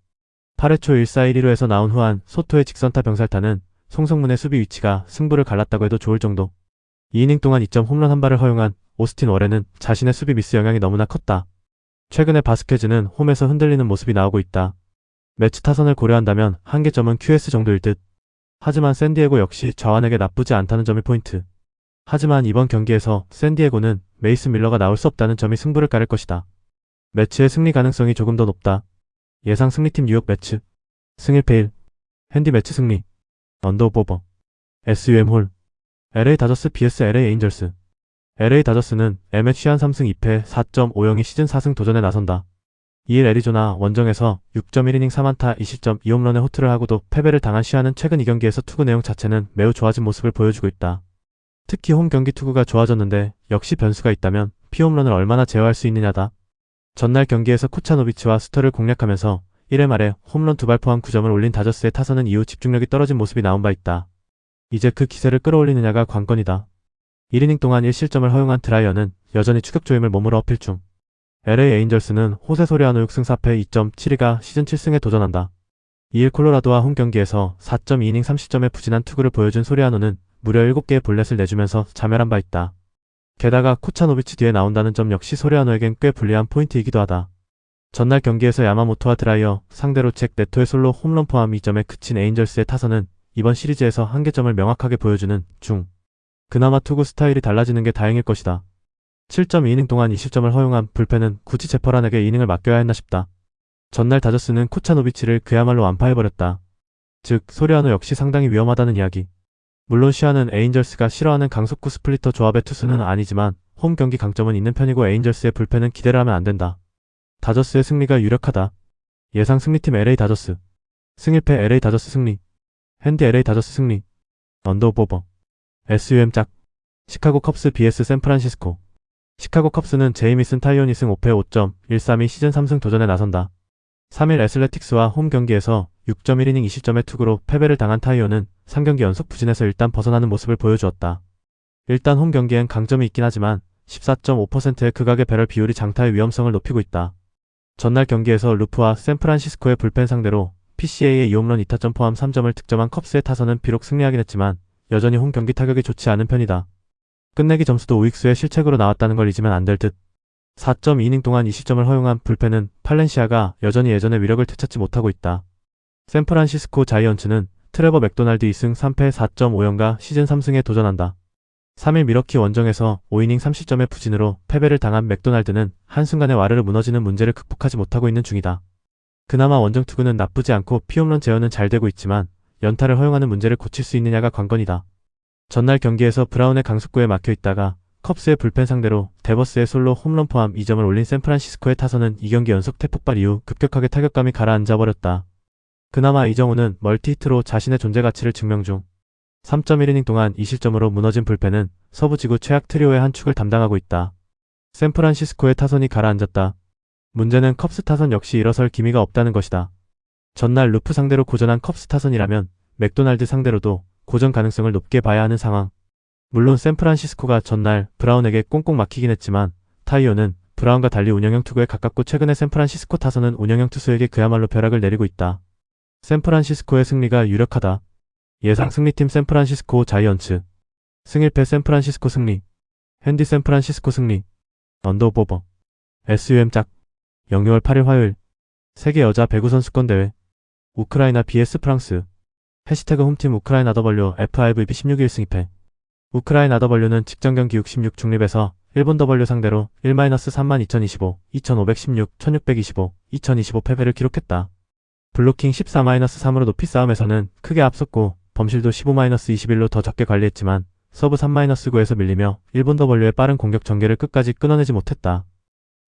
S1: 8회 초 1-4-1-1루에서 나온 후한 소토의 직선타 병살타는 송성문의 수비 위치가 승부를 갈랐다고 해도 좋을 정도. 2이닝 동안 2점 홈런 한 발을 허용한 오스틴 워렌은 자신의 수비 미스 영향이 너무나 컸다. 최근에 바스케즈는 홈에서 흔들리는 모습이 나오고 있다. 매치 타선을 고려한다면 한계점은 QS 정도일 듯. 하지만 샌디에고 역시 좌완에게 나쁘지 않다는 점이 포인트. 하지만 이번 경기에서 샌디에고는 메이슨 밀러가 나올 수 없다는 점이 승부를 가를 것이다. 매치의 승리 가능성이 조금 더 높다. 예상 승리팀 뉴욕 매치. 승 1패 1. 핸디 매치 승리. 언더 오브 오버. SUM 홀. LA 다저스 vs LA 에인절스. LA 다저스는 MH 한 3승 2패 4.50이 시즌 4승 도전에 나선다. 2일 애리조나 원정에서 6.1이닝 3안타 2실점 2홈런의 호투를 하고도 패배를 당한 시아는 최근 이 경기에서 투구 내용 자체는 매우 좋아진 모습을 보여주고 있다. 특히 홈 경기 투구가 좋아졌는데 역시 변수가 있다면 피홈런을 얼마나 제어할 수 있느냐다. 전날 경기에서 쿠차노비치와 스터를 공략하면서 1회 말에 홈런 2발 포함 9점을 올린 다저스의 타선은 이후 집중력이 떨어진 모습이 나온 바 있다. 이제 그 기세를 끌어올리느냐가 관건이다. 1이닝 동안 1실점을 허용한 드라이어는 여전히 추격조임을 몸으로 어필 중. LA 에인절스는 호세 소리아노 6승 4패 2.72가 시즌 7승에 도전한다. 2일 콜로라도와 홈 경기에서 4.2이닝 30점의 부진한 투구를 보여준 소리아노는 무려 7개의 볼넷을 내주면서 자멸한 바 있다. 게다가 쿠차노비치 뒤에 나온다는 점 역시 소리아노에겐 꽤 불리한 포인트이기도 하다. 전날 경기에서 야마모토와 드라이어, 상대로 잭 네토의 솔로 홈런 포함 2점에 그친 에인절스의 타선은 이번 시리즈에서 한계점을 명확하게 보여주는 중. 그나마 투구 스타일이 달라지는 게 다행일 것이다. 7.2이닝 동안 2실점을 허용한 불펜은 굳이 제퍼란에게 이닝을 맡겨야 했나 싶다. 전날 다저스는 쿠차노비치를 그야말로 완파해버렸다. 즉 소리아노 역시 상당히 위험하다는 이야기. 물론 시아는 에인절스가 싫어하는 강속구 스플리터 조합의 투수는 아니지만 홈 경기 강점은 있는 편이고 에인절스의 불펜은 기대를 하면 안 된다. 다저스의 승리가 유력하다. 예상 승리팀 LA 다저스. 승 1패 LA 다저스 승리. 핸디 LA 다저스 승리. 언더 오브 오버. SUM 짝. 시카고 컵스 vs 샌프란시스코. 시카고 컵스는 제이미슨 타이온이 승 5패 5.132 시즌 3승 도전에 나선다. 3일 애슬레틱스와 홈 경기에서 6.1이닝 2실점의 투구로 패배를 당한 타이온은 3경기 연속 부진에서 일단 벗어나는 모습을 보여주었다. 일단 홈 경기엔 강점이 있긴 하지만 14.5%의 극악의 배럴 비율이 장타의 위험성을 높이고 있다. 전날 경기에서 루프와 샌프란시스코의 불펜 상대로 PCA의 2홈런 2타점 포함 3점을 득점한 컵스의 타선은 비록 승리하긴 했지만 여전히 홈 경기 타격이 좋지 않은 편이다. 끝내기 점수도 우익수의 실책으로 나왔다는 걸 잊으면 안 될 듯. 4.2이닝 동안 2실점을 허용한 불펜은 팔렌시아가 여전히 예전의 위력을 되찾지 못하고 있다. 샌프란시스코 자이언츠는 트레버 맥도날드 2승 3패 4.50가 시즌 3승에 도전한다. 3일 미러키 원정에서 5이닝 3실점의 부진으로 패배를 당한 맥도날드는 한순간에 와르르 무너지는 문제를 극복하지 못하고 있는 중이다. 그나마 원정 투구는 나쁘지 않고 피홈런 제어는 잘 되고 있지만 연타를 허용하는 문제를 고칠 수 있느냐가 관건이다. 전날 경기에서 브라운의 강속구에 막혀있다가 컵스의 불펜 상대로 데버스의 솔로 홈런 포함 2점을 올린 샌프란시스코의 타선은 2경기 연속 태폭발 이후 급격하게 타격감이 가라앉아버렸다. 그나마 이정우는 멀티히트로 자신의 존재 가치를 증명 중. 3.1이닝 동안 2실점으로 무너진 불펜은 서부지구 최악 트리오의 한 축을 담당하고 있다. 샌프란시스코의 타선이 가라앉았다. 문제는 컵스 타선 역시 일어설 기미가 없다는 것이다. 전날 루프 상대로 고전한 컵스 타선이라면 맥도날드 상대로도 고전 가능성을 높게 봐야 하는 상황. 물론 샌프란시스코가 전날 브라운에게 꽁꽁 막히긴 했지만 타이오는 브라운과 달리 운영형 투구에 가깝고 최근에 샌프란시스코 타선은 운영형 투수에게 그야말로 벼락을 내리고 있다. 샌프란시스코의 승리가 유력하다. 예상 승리팀 샌프란시스코 자이언츠. 승 1패 샌프란시스코 승리. 핸디 샌프란시스코 승리. 언더오버. SUM 짝. 영유월 8일 화요일. 세계 여자 배구 선수권 대회. 우크라이나 vs 프랑스. 해시태그 홈팀 우크라이나 W FIVB 16일 승입해. 우크라이나 W는 직전 경기 66 중립에서 일본 W 상대로 1-32,025, 2,516, 1,625, 2,025 패배를 기록했다. 블로킹 14-3으로 높이 싸움에서는 크게 앞섰고 범실도 15-21로 더 적게 관리했지만 서브 3-9에서 밀리며 일본 W의 빠른 공격 전개를 끝까지 끊어내지 못했다.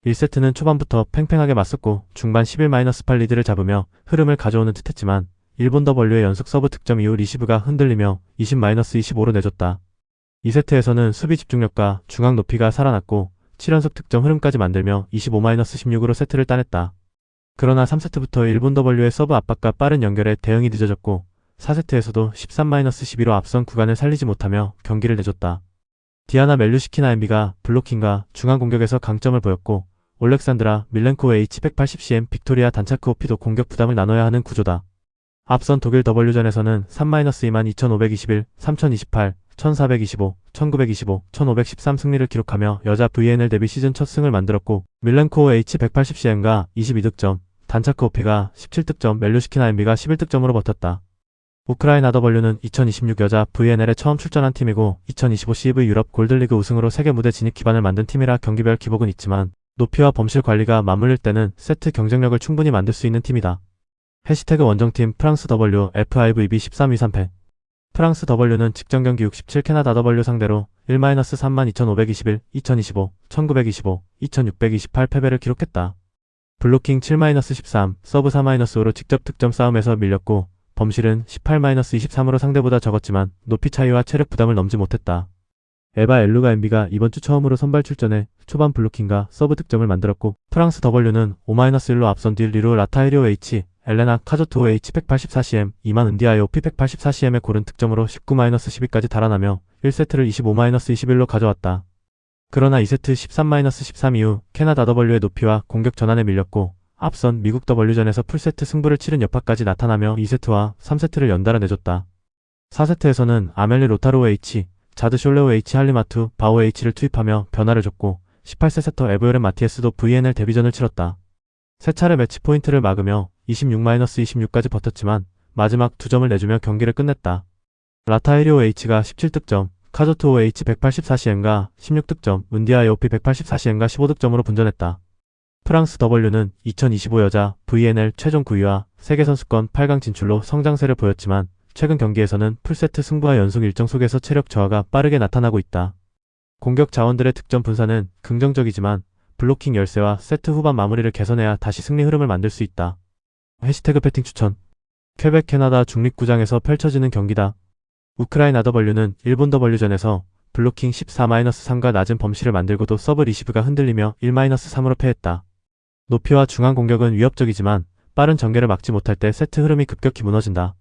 S1: 1세트는 초반부터 팽팽하게 맞섰고 중반 11-8 리드를 잡으며 흐름을 가져오는 듯했지만 일본 W의 연속 서브 득점 이후 리시브가 흔들리며 20-25로 내줬다. 2세트에서는 수비 집중력과 중앙 높이가 살아났고 7연속 득점 흐름까지 만들며 25-16으로 세트를 따냈다. 그러나 3세트부터 일본 W의 서브 압박과 빠른 연결에 대응이 늦어졌고 4세트에서도 13-12로 앞선 구간을 살리지 못하며 경기를 내줬다. 디아나 멜류시키나 블로킹과 중앙 공격에서 강점을 보였고 올렉산드라 밀렌코 H180cm 빅토리아 단차크오피도 공격 부담을 나눠야 하는 구조다. 앞선 독일 W전에서는 3-2-2521, 3028, 1425, 1925, 1513 승리를 기록하며 여자 VNL 데뷔 시즌 첫 승을 만들었고 밀렌코 H180cm가 22득점, 단차크오피가 17득점, 멜류시키나가 11득점으로 버텼다. 우크라이나 W는 2026 여자 VNL에 처음 출전한 팀이고 2025 CV 유럽 골드리그 우승으로 세계 무대 진입 기반을 만든 팀이라 경기별 기복은 있지만 높이와 범실 관리가 맞물릴 때는 세트 경쟁력을 충분히 만들 수 있는 팀이다. 해시태그 원정팀 프랑스 W FIVB 13-3패. 프랑스 W는 직전 경기 67 캐나다 W 상대로 1-32,521, 2025, 1925, 2628 패배를 기록했다. 블로킹 7-13, 서브 4-5로 직접 득점 싸움에서 밀렸고 범실은 18-23으로 상대보다 적었지만 높이 차이와 체력 부담을 넘지 못했다. 에바 엘루가 MB가 이번 주 처음으로 선발 출전해 초반 블로킹과 서브 득점을 만들었고 프랑스 W는 5-1로 앞선 뒤 리루 라타이리오 H, 엘레나 카조토 H184cm, 이만 은디아요 P184cm의 고른 득점으로 19-12까지 달아나며 1세트를 25-21로 가져왔다. 그러나 2세트 13-13 이후 캐나다 W의 높이와 공격 전환에 밀렸고 앞선 미국 W전에서 풀세트 승부를 치른 여파까지 나타나며 2세트와 3세트를 연달아 내줬다. 4세트에서는 아멜리 로타로 H, 자드 숄레오 H 할리마투, 바오 H를 투입하며 변화를 줬고 18세 세터 에보요렌 마티에스도 VNL 데뷔전을 치렀다. 세 차례 매치 포인트를 막으며 26-26까지 버텼지만 마지막 2점을 내주며 경기를 끝냈다. 라타이리오 H가 17득점, 카조토 H184cm가 16득점, 은디아요 P184cm가 15득점으로 분전했다. 프랑스 W는 2025 여자 VNL 최종 9위와 세계선수권 8강 진출로 성장세를 보였지만 최근 경기에서는 풀세트 승부와 연속 일정 속에서 체력 저하가 빠르게 나타나고 있다. 공격 자원들의 득점 분산은 긍정적이지만 블로킹 열세와 세트 후반 마무리를 개선해야 다시 승리 흐름을 만들 수 있다. 해시태그 배팅 추천. 퀘벡 캐나다 중립구장에서 펼쳐지는 경기다. 우크라이나 W는 일본 W전에서 블로킹 14-3과 낮은 범실을 만들고도 서브 리시브가 흔들리며 1-3으로 패했다. 높이와 중앙 공격은 위협적이지만 빠른 전개를 막지 못할 때 세트 흐름이 급격히 무너진다.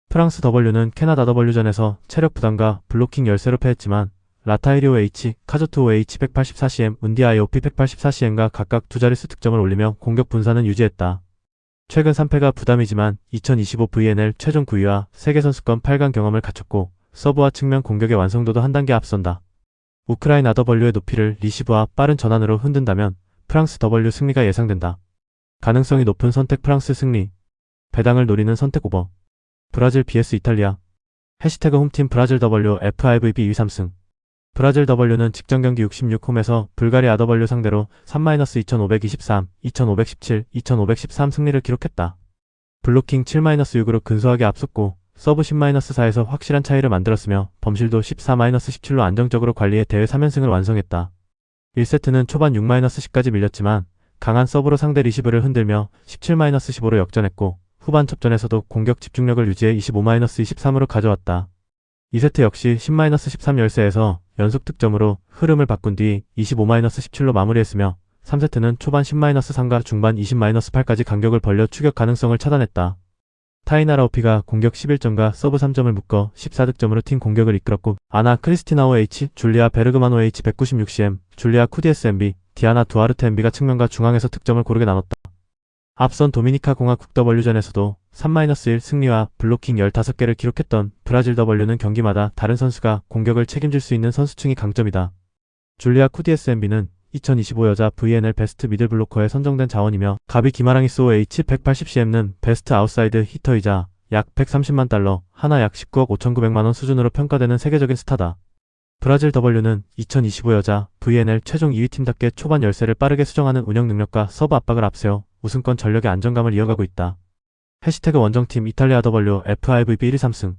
S1: 프랑스 W는 캐나다 W전에서 체력 부담과 블로킹 열세로 패했지만 라타이리오 H, 카조토 H184cm, 은디아요 P184cm가 각각 두 자릿수 득점을 올리며 공격 분산은 유지했다. 최근 3패가 부담이지만 2025 VNL 최종 9위와 세계선수권 8강 경험을 갖췄고 서브와 측면 공격의 완성도도 한 단계 앞선다. 우크라이나 W의 높이를 리시브와 빠른 전환으로 흔든다면 프랑스 W 승리가 예상된다. 가능성이 높은 선택 프랑스 승리. 배당을 노리는 선택 오버. 브라질 vs 이탈리아. 해시태그 홈팀 브라질 W FIVB 2위 3승. 브라질 W는 직전 경기 66 홈에서 불가리아 W 상대로 3-2523, 2517, 2513 승리를 기록했다. 블로킹 7-6으로 근소하게 앞섰고 서브 10-4에서 확실한 차이를 만들었으며 범실도 14-17로 안정적으로 관리해 대회 3연승을 완성했다. 1세트는 초반 6-10까지 밀렸지만 강한 서브로 상대 리시브를 흔들며 17-15로 역전했고 후반 접전에서도 공격 집중력을 유지해 25-23으로 가져왔다. 2세트 역시 10-13 열세에서 연속 득점으로 흐름을 바꾼 뒤 25-17로 마무리했으며 3세트는 초반 10-3과 중반 20-8까지 간격을 벌려 추격 가능성을 차단했다. 타이나라 오피가 공격 11점과 서브 3점을 묶어 14득점으로 팀 공격을 이끌었고 아나 크리스티나오 H, 줄리아 베르그마노 H 196cm, 줄리아 쿠디에스 MB, 디아나 두아르테 MB가 측면과 중앙에서 득점을 고르게 나눴다. 앞선 도미니카 공화국 W전에서도 3-1 승리와 블로킹 15개를 기록했던 브라질 W는 경기마다 다른 선수가 공격을 책임질 수 있는 선수층이 강점이다. 줄리아 쿠디에스MB는 2025 여자 VNL 베스트 미들 블로커에 선정된 자원이며 가비 기마랑이스 OH180CM는 베스트 아웃사이드 히터이자 약 130만 달러, 하나 약 19억 5,900만원 수준으로 평가되는 세계적인 스타다. 브라질 W는 2025 여자 VNL 최종 2위 팀답게 초반 열세를 빠르게 수정하는 운영 능력과 서브 압박을 앞세워 우승권 전력의 안정감을 이어가고 있다. 해시태그 원정팀 이탈리아 W FIVB 1위 3승.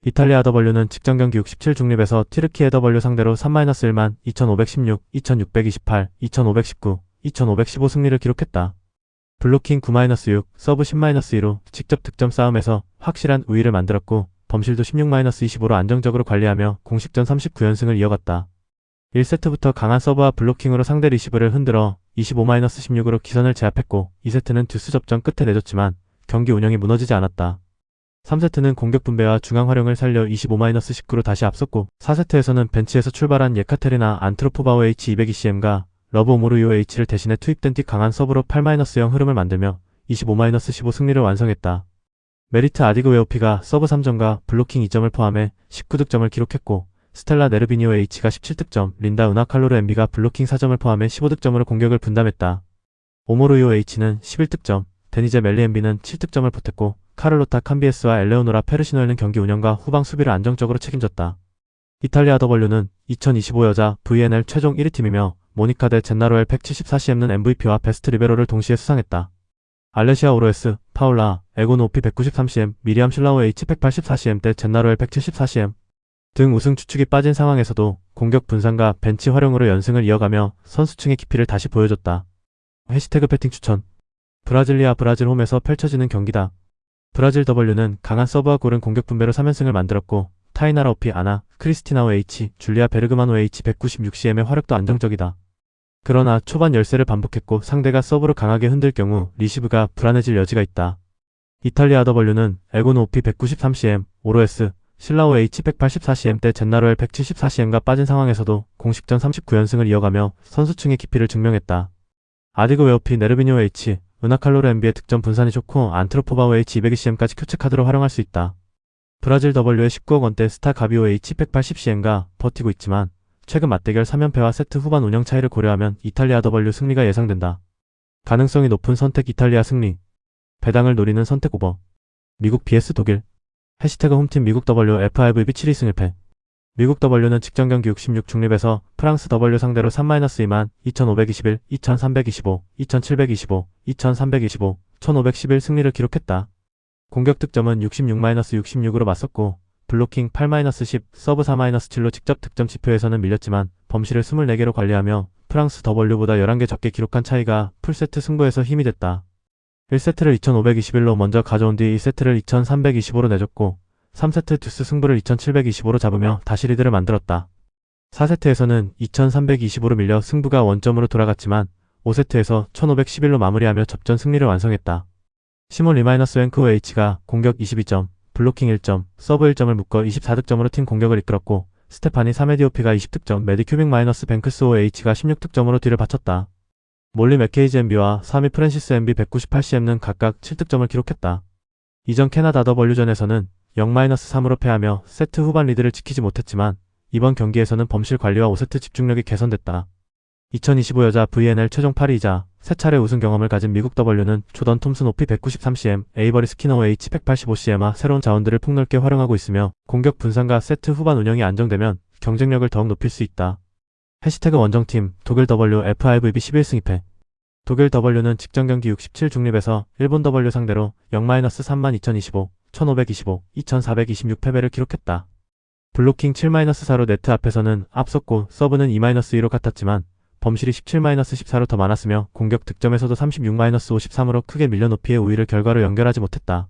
S1: 이탈리아 W는 직전 경기 67 중립에서 튀르키예 W 상대로 3-1만 2516, 2628, 2519, 2515 승리를 기록했다. 블로킹 9-6, 서브 10-2로 직접 득점 싸움에서 확실한 우위를 만들었고 범실도 16-25로 안정적으로 관리하며 공식전 39연승을 이어갔다. 1세트부터 강한 서브와 블로킹으로 상대 리시브를 흔들어 25-16으로 기선을 제압했고 2세트는 듀스 접전 끝에 내줬지만 경기 운영이 무너지지 않았다. 3세트는 공격 분배와 중앙 활용을 살려 25-19로 다시 앞섰고 4세트에서는 벤치에서 출발한 예카테리나 안트로포바오 H202CM과 러브 오모르요 H를 대신해 투입된 띠 강한 서브로 8-0 흐름을 만들며 25-15 승리를 완성했다. 메리트 아디그 웨오피가 서브 3점과 블로킹 2점을 포함해 19득점을 기록했고 스텔라 네르비니오 H가 17득점, 린다 은하칼로르 MB가 블로킹 4점을 포함해 15득점으로 공격을 분담했다. 오모르요 H는 11득점, 데니제 멜리 MB는 7득점을 보탰고 카를로타 캄비에스와 엘레오노라 페르시노에는 경기 운영과 후방 수비를 안정적으로 책임졌다. 이탈리아 W는 2025 여자 VNL 최종 1위 팀이며 모니카 데 젠나로엘 174CM는 MVP와 베스트 리베로를 동시에 수상했다. 알레시아 오로에스, 파울라, 에곤 오피 193CM, 미리암 실라오 H 184CM 대 젠나로엘 174CM 등 우승 추측이 빠진 상황에서도 공격 분산과 벤치 활용으로 연승을 이어가며 선수층의 깊이를 다시 보여줬다. 해시태그 배팅 추천. 브라질리아 브라질 홈에서 펼쳐지는 경기다. 브라질 W는 강한 서브와 고른 공격 분배로 3연승을 만들었고 타이나라 오피 아나, 크리스티나오 H, 줄리아 베르그마노 H 196CM의 화력도 안정적이다. 그러나 초반 열세를 반복했고 상대가 서브를 강하게 흔들 경우 리시브가 불안해질 여지가 있다. 이탈리아 W는 에고노 오피 193CM, 오로에스, 실라오 H 184CM 대 젠나로엘 174CM과 빠진 상황에서도 공식전 39연승을 이어가며 선수층의 깊이를 증명했다. 아디그 웨오피 네르비니오 H, 은하칼로르 MB의 득점 분산이 좋고 안트로포바오 H 202CM까지 교체 카드로 활용할 수 있다. 브라질 W의 19억 원대 스타 가비오 H 180CM과 버티고 있지만 최근 맞대결 3연패와 세트 후반 운영 차이를 고려하면 이탈리아 W 승리가 예상된다. 가능성이 높은 선택 이탈리아 승리. 배당을 노리는 선택 오버. 미국 vs 독일. 해시태그 홈팀 미국 W FIVB 7위 승 1패. 미국 W는 직전 경기 66 중립에서 프랑스 W 상대로 3-2만 2521, 2325, 2725, 2325, 1511 승리를 기록했다. 공격 득점은 66-66으로 맞섰고 블로킹 8-10, 서브 4-7로 직접 득점 지표에서는 밀렸지만 범실을 24개로 관리하며 프랑스 W보다 11개 적게 기록한 차이가 풀세트 승부에서 힘이 됐다. 1세트를 2521로 먼저 가져온 뒤 2세트를 2325로 내줬고 3세트 듀스 승부를 2725로 잡으며 다시 리드를 만들었다. 4세트에서는 2325로 밀려 승부가 원점으로 돌아갔지만 5세트에서 1511로 마무리하며 접전 승리를 완성했다. 시몬 리마이너스 웬크호 H가 공격 22점, 블로킹 1점, 서브 1점을 묶어 24득점으로 팀 공격을 이끌었고 스테파니 사메디오피가 20득점, 메디 큐빅 마이너스 뱅크스 오 H가 16득점으로 뒤를 바쳤다. 몰리 맥케이지 MB와 3위 프랜시스 MB 198CM는 각각 7득점을 기록했다. 이전 캐나다 W전에서는 0-3으로 패하며 세트 후반 리드를 지키지 못했지만 이번 경기에서는 범실 관리와 5세트 집중력이 개선됐다. 2025 여자 VNL 최종 8위이자 세 차례 우승 경험을 가진 미국 W는 조던 톰슨 오피 193CM, 에이버리 스키너 H 185CM와 새로운 자원들을 폭넓게 활용하고 있으며 공격 분산과 세트 후반 운영이 안정되면 경쟁력을 더욱 높일 수 있다. 해시태그 원정팀 독일 W FIVB 11승 2패. 독일 W는 직전 경기 67 중립에서 일본 W 상대로 0-3만 2025, 1525, 2426 패배를 기록했다. 블로킹 7-4로 네트 앞에서는 앞섰고 서브는 2-2로 같았지만 범실이 17-14로 더 많았으며 공격 득점에서도 36-53으로 크게 밀려 높이의 우위를 결과로 연결하지 못했다.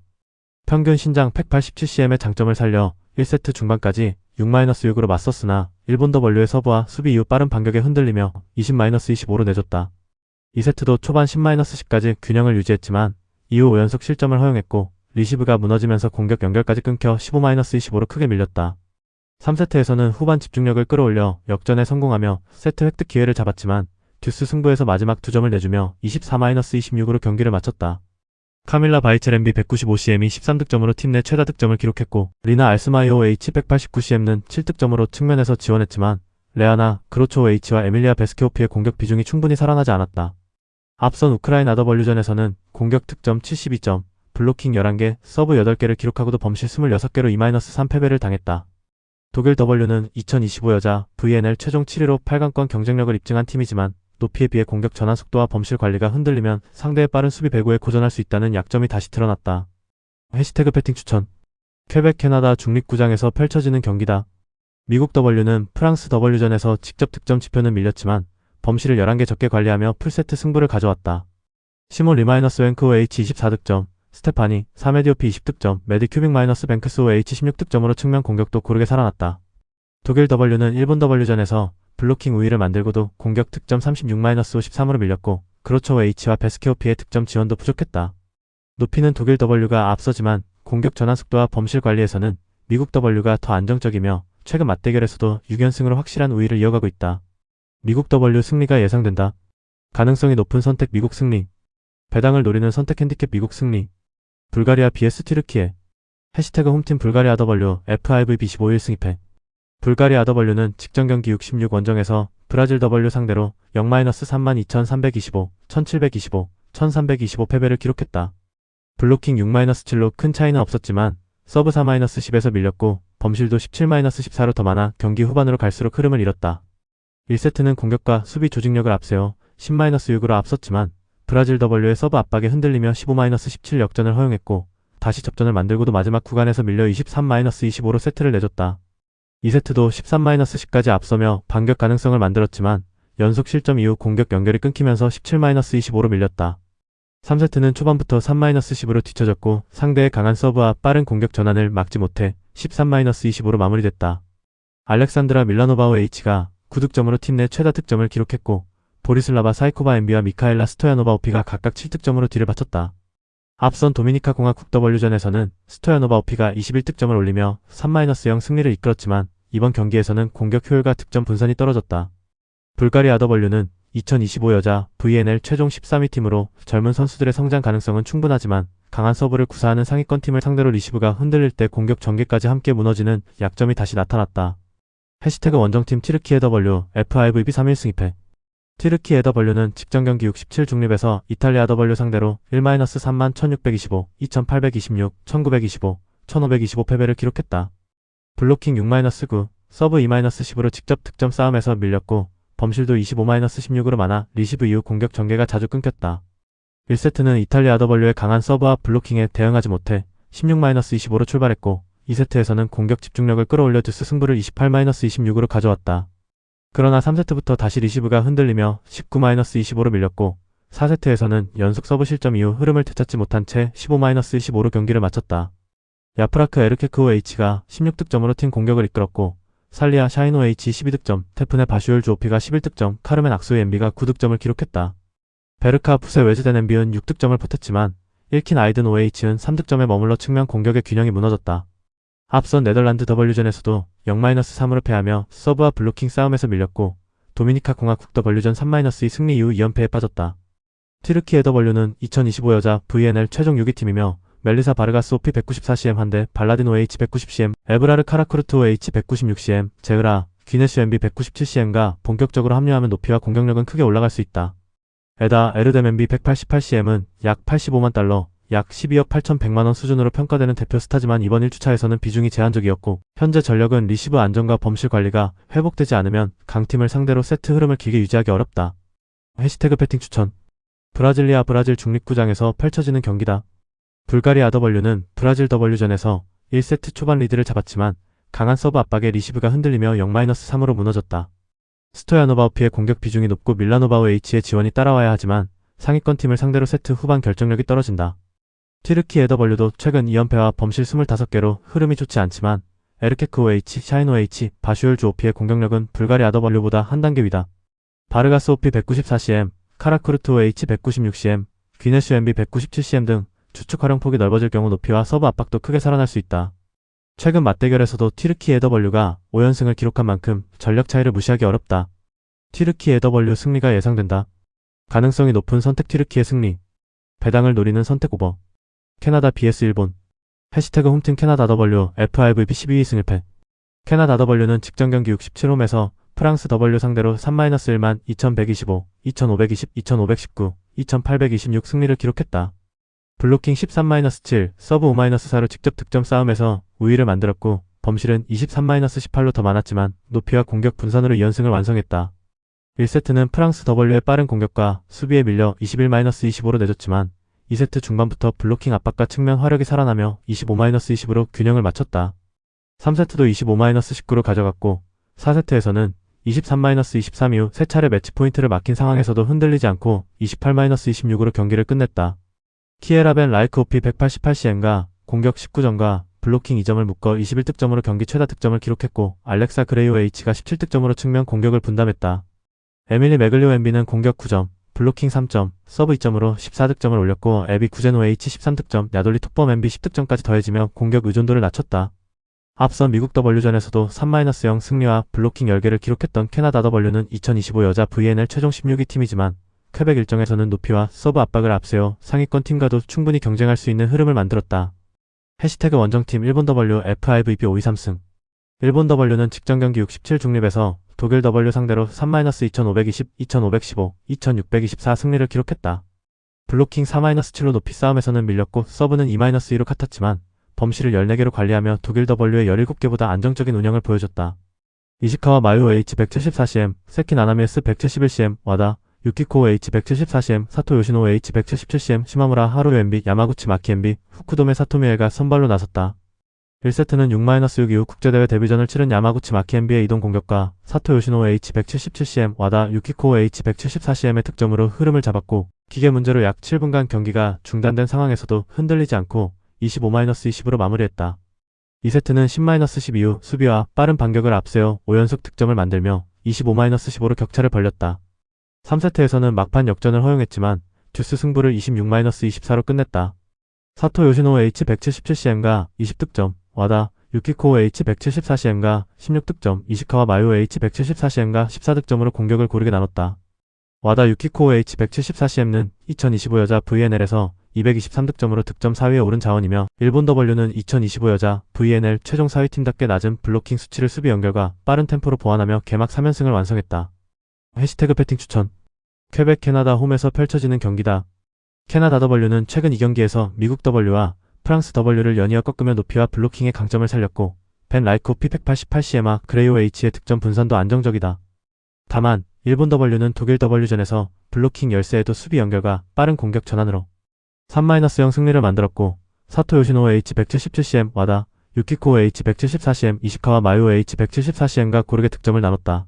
S1: 평균 신장 187cm의 장점을 살려 1세트 중반까지 6-6으로 맞섰으나 일본 W의 서브와 수비 이후 빠른 반격에 흔들리며 20-25로 내줬다. 2세트도 초반 10-10까지 균형을 유지했지만 이후 5연속 실점을 허용했고 리시브가 무너지면서 공격 연결까지 끊겨 15-25로 크게 밀렸다. 3세트에서는 후반 집중력을 끌어올려 역전에 성공하며 세트 획득 기회를 잡았지만 듀스 승부에서 마지막 2점을 내주며 24-26으로 경기를 마쳤다. 카밀라 바이첼 MB 195CM이 13득점으로 팀 내 최다 득점을 기록했고 리나 알스마이오 H 189CM는 7득점으로 측면에서 지원했지만 레아나, 그로초오 H와 에밀리아 베스케오피의 공격 비중이 충분히 살아나지 않았다. 앞선 우크라이나 W전에서는 공격 득점 72점, 블로킹 11개, 서브 8개를 기록하고도 범실 26개로 2-3 패배를 당했다. 독일 W는 2025 여자 VNL 최종 7위로 8강권 경쟁력을 입증한 팀이지만 높이에 비해 공격 전환 속도와 범실 관리가 흔들리면 상대의 빠른 수비 배구에 고전할 수 있다는 약점이 다시 드러났다. 해시태그 배팅 추천. 퀘벡 캐나다 중립구장에서 펼쳐지는 경기다. 미국 W는 프랑스 W전에서 직접 득점 지표는 밀렸지만 범실을 11개 적게 관리하며 풀세트 승부를 가져왔다. 시몬 리마이너스 웬크 OH 24득점, 스테파니, 사메디오피 20득점, 메디 큐빅 마이너스 뱅크스 OH 16득점으로 측면 공격도 고르게 살아났다. 독일 W는 일본 W전에서 블로킹 우위를 만들고도 공격 득점 36-53으로 밀렸고 그로초오 H와 베스케오피의 득점 지원도 부족했다. 높이는 독일 W가 앞서지만 공격 전환 속도와 범실 관리에서는 미국 W가 더 안정적이며 최근 맞대결에서도 6연승으로 확실한 우위를 이어가고 있다. 미국 W 승리가 예상된다. 가능성이 높은 선택 미국 승리. 배당을 노리는 선택 핸디캡 미국 승리. 불가리아 vs 튀르키예. 해시태그 홈팀 불가리아 W FIVB 15일 2패. 불가리아 W는 직전 경기 66 원정에서 브라질 W 상대로 0-32,325, 1,725, 1,325 패배를 기록했다. 블로킹 6-7로 큰 차이는 없었지만 서브 4-10에서 밀렸고 범실도 17-14로 더 많아 경기 후반으로 갈수록 흐름을 잃었다. 1세트는 공격과 수비 조직력을 앞세워 10-6으로 앞섰지만 브라질 W의 서브 압박에 흔들리며 15-17 역전을 허용했고 다시 접전을 만들고도 마지막 구간에서 밀려 23-25로 세트를 내줬다. 2세트도 13-10까지 앞서며 반격 가능성을 만들었지만 연속 실점 이후 공격 연결이 끊기면서 17-25로 밀렸다. 3세트는 초반부터 3-10으로 뒤처졌고 상대의 강한 서브와 빠른 공격 전환을 막지 못해 13-25로 마무리됐다. 알렉산드라 밀라노바오 H가 9득점으로 팀 내 최다 득점을 기록했고 보리슬라바 사이코바 엠비와 미카엘라 스토야노바 오피가 각각 7득점으로 뒤를 바쳤다. 앞선 도미니카 공화국 W전에서는 스토야노바 오피가 21득점을 올리며 3-0 승리를 이끌었지만 이번 경기에서는 공격 효율과 득점 분산이 떨어졌다. 불가리아 W는 2025 여자 VNL 최종 13위 팀으로 젊은 선수들의 성장 가능성은 충분하지만 강한 서브를 구사하는 상위권 팀을 상대로 리시브가 흔들릴 때 공격 전개까지 함께 무너지는 약점이 다시 나타났다. 해시태그 원정팀 튀르키예 W FIVB 3일 2패. 튀르키예 W는 직전 경기 67 중립에서 이탈리아 W 상대로 1-31,625, 2,826, 1,925, 1,525 패배를 기록했다. 블로킹 6-9, 서브 2-10으로 직접 득점 싸움에서 밀렸고 범실도 25-16으로 많아 리시브 이후 공격 전개가 자주 끊겼다. 1세트는 이탈리아 W의 강한 서브와 블로킹에 대응하지 못해 16-25로 출발했고 2세트에서는 공격 집중력을 끌어올려 듀스 승부를 28-26으로 가져왔다. 그러나 3세트부터 다시 리시브가 흔들리며 19-25로 밀렸고 4세트에서는 연속 서브 실점 이후 흐름을 되찾지 못한 채 15-15로 경기를 마쳤다. 야프라크 에르케크오 H가 16득점으로 팀 공격을 이끌었고 살리아 샤이노 H 12득점, 테프네 바슈얼 주오피가 11득점, 카르멘 악수의 엠비가 9득점을 기록했다. 베르카 푸세 웨즈덴 엠비는 6득점을 보탰지만 일킨 아이든 OH는 3득점에 머물러 측면 공격의 균형이 무너졌다. 앞선 네덜란드 W전에서도 0-3으로 패하며 서브와 블로킹 싸움에서 밀렸고 도미니카 공화국 W전 3-2 승리 이후 2연패에 빠졌다. 튀르키예 W는 2025 여자 VNL 최종 6위 팀이며 멜리사 바르가스 오피 194cm 한대, 발라딘 OH 190cm, 에브라르 카라쿠르트 OH 196cm, 제흐라, 귀네슈 MB 197cm가 본격적으로 합류하면 높이와 공격력은 크게 올라갈 수 있다. 에다 에르뎀 MB 188cm은 약 85만 달러, 약 12억 8,100만원 수준으로 평가되는 대표 스타지만 이번 1주차에서는 비중이 제한적이었고 현재 전력은 리시브 안정과 범실 관리가 회복되지 않으면 강팀을 상대로 세트 흐름을 길게 유지하기 어렵다. 해시태그 배팅 추천. 브라질리아 브라질 중립구장에서 펼쳐지는 경기다. 불가리아 W는 브라질 W전에서 1세트 초반 리드를 잡았지만 강한 서브 압박에 리시브가 흔들리며 0-3으로 무너졌다. 스토야노바오피의 공격 비중이 높고 밀라노바오 H의 지원이 따라와야 하지만 상위권 팀을 상대로 세트 후반 결정력이 떨어진다. 튀르키예 W도 최근 2연패와 범실 25개로 흐름이 좋지 않지만 에르케크 OH, 샤인 OH, 바슈얼 주오피의 공격력은 불가리아 W보다 한 단계 위다. 바르가스 오피 194cm, 카라쿠르트 OH 196cm, 귀네슈 MB 197cm 등 추측 활용폭이 넓어질 경우 높이와 서브 압박도 크게 살아날 수 있다. 최근 맞대결에서도 튀르키예 W가 5연승을 기록한 만큼 전력 차이를 무시하기 어렵다. 튀르키예 W 승리가 예상된다. 가능성이 높은 선택 튀르키예 승리. 배당을 노리는 선택 오버. 캐나다 vs 일본. 해시태그 홈팀 캐나다 W FIVB 12위 승 1패. 캐나다 W는 직전 경기 67홈에서 프랑스 W 상대로 3-1만 2125, 2520, 2519, 2826 승리를 기록했다. 블로킹 13-7, 서브 5-4로 직접 득점 싸움에서 우위를 만들었고 범실은 23-18로 더 많았지만 높이와 공격 분산으로 2연승을 완성했다. 1세트는 프랑스 W의 빠른 공격과 수비에 밀려 21-25로 내줬지만 2세트 중반부터 블로킹 압박과 측면 화력이 살아나며 25-20으로 균형을 맞췄다. 3세트도 25-19로 가져갔고 4세트에서는 23-23 이후 3차례 매치 포인트를 막힌 상황에서도 흔들리지 않고 28-26으로 경기를 끝냈다. 키에라벤 라이크오피 188cm과 공격 19점과 블로킹 2점을 묶어 21득점으로 경기 최다 득점을 기록했고 알렉사 그레이오 H가 17득점으로 측면 공격을 분담했다. 에밀리 메글리오 엠비는 공격 9점, 블로킹 3점, 서브 2점으로 14득점을 올렸고 에비 구제노 H 13득점, 야돌리 톡범 엠비 10득점까지 더해지며 공격 의존도를 낮췄다. 앞서 미국 W전에서도 3-0 승리와 블로킹 10개를 기록했던 캐나다 W는 2025 여자 VNL 최종 16위 팀이지만 퀘벡 일정에서는 높이와 서브 압박을 앞세워 상위권 팀과도 충분히 경쟁할 수 있는 흐름을 만들었다. 해시태그 원정팀 일본 W FIVB 523승. 일본 W는 직전 경기 67 중립에서 독일 W 상대로 3-2520, 2515, 2624 승리를 기록했다. 블로킹 4-7로 높이 싸움에서는 밀렸고 서브는 2-2로 같았지만 범실을 14개로 관리하며 독일 W의 17개보다 안정적인 운영을 보여줬다. 이시카와 마요 H 174cm, 세키 나나미 S 171cm, 와다, 유키코 H 174cm, 사토 요시노 H 177cm, 시마무라 하루 MB, 야마구치 마키 MB, 후쿠도메 사토미에가 선발로 나섰다. 1세트는 6-6 이후 국제대회 데뷔전을 치른 야마구치 마키 MB의 이동 공격과 사토 요시노 H 177cm, 와다, 유키코 H 174cm의 득점으로 흐름을 잡았고 기계 문제로 약 7분간 경기가 중단된 상황에서도 흔들리지 않고 25-20으로 마무리했다. 2세트는 10-10 이후 수비와 빠른 반격을 앞세워 5연속 득점을 만들며 25-15로 격차를 벌렸다. 3세트에서는 막판 역전을 허용했지만 듀스 승부를 26-24로 끝냈다. 사토 요시노 H 177cm가 20득점, 와다, 유키코 H 174cm가 16득점, 이시카와 마요 H 174cm가 14득점으로 공격을 고르게 나눴다. 와다 유키코 H 174cm는 2025 여자 VNL에서 223득점으로 득점 4위에 오른 자원이며 일본 W는 2025 여자 VNL 최종 4위 팀답게 낮은 블로킹 수치를 수비 연결과 빠른 템포로 보완하며 개막 3연승을 완성했다. 해시태그 배팅 추천. 퀘벡 캐나다 홈에서 펼쳐지는 경기다. 캐나다 W는 최근 2경기에서 미국 W와 프랑스 W를 연이어 꺾으며 높이와 블로킹의 강점을 살렸고 벤 라이코피 188cm와 그레이오 H의 득점 분산도 안정적이다. 다만 일본 W는 독일 W전에서 블로킹 열세에도 수비 연결과 빠른 공격 전환으로 3-0 승리를 만들었고 사토 요시노 H 177cm, 와다, 유키코 H 174cm, 이시카와 마요 H 174cm가 고르게 득점을 나눴다.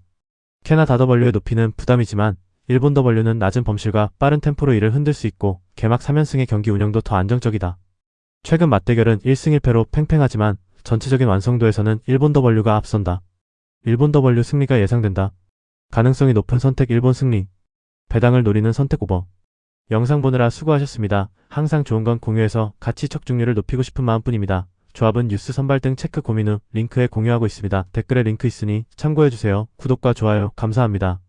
S1: 캐나다 W의 높이는 부담이지만 일본 W는 낮은 범실과 빠른 템포로 이를 흔들 수 있고 개막 3연승의 경기 운영도 더 안정적이다. 최근 맞대결은 1승 1패로 팽팽하지만 전체적인 완성도에서는 일본 W가 앞선다. 일본 W 승리가 예상된다. 가능성이 높은 선택 일본 승리. 배당을 노리는 선택 오버. 영상 보느라 수고하셨습니다. 항상 좋은 건 공유해서 가치 척중률을 높이고 싶은 마음뿐입니다. 조합은 뉴스 선발 등 체크 고민 후 링크에 공유하고 있습니다. 댓글에 링크 있으니 참고해주세요. 구독과 좋아요 감사합니다.